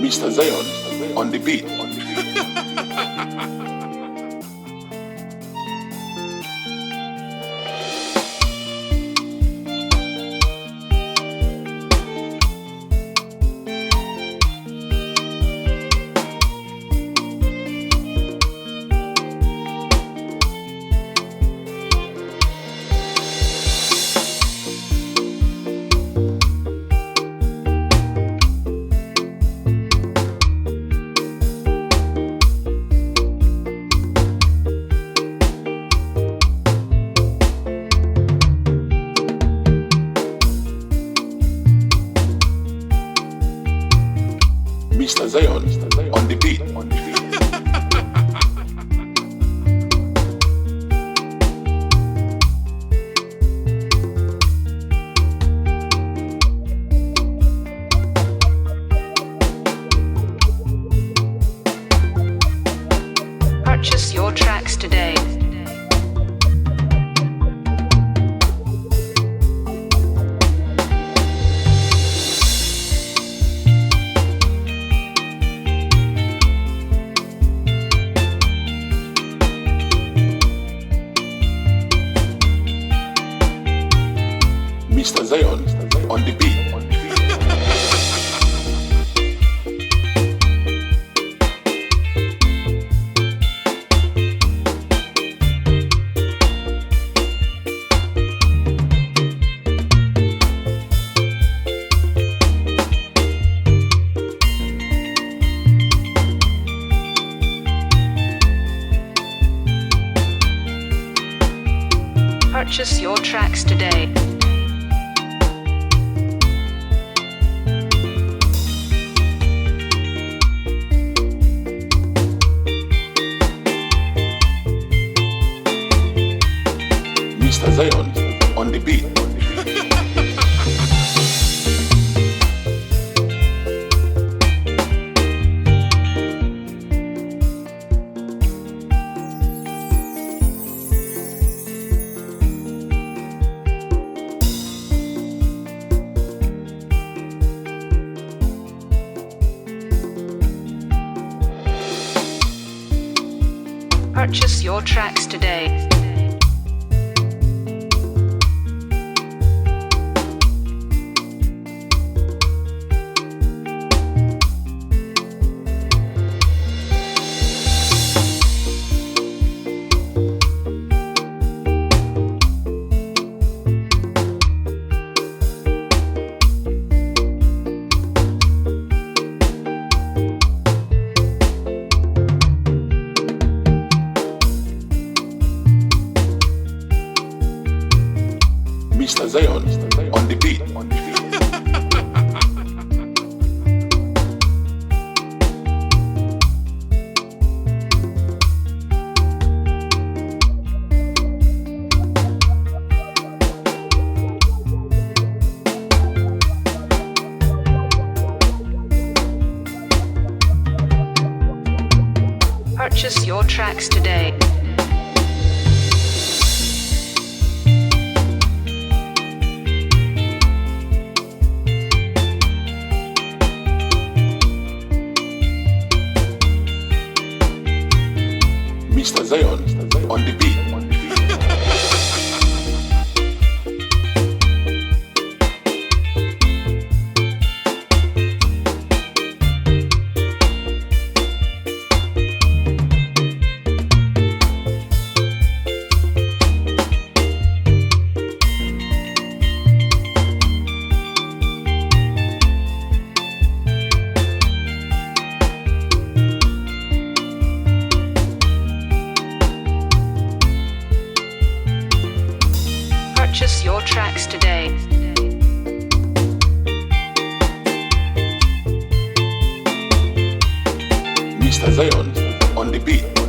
Mr. Zion on the beat. Mr. Zion on the beat. Purchase your tracks today. Mr. Zion on the beat. Purchase your tracks today. Mr. Zion on the beat. Purchase your tracks today. Mr. Zion on the beat. Purchase your tracks today. Mr. Zion on the beat. Purchase your tracks today. Mr. Zion on the beat.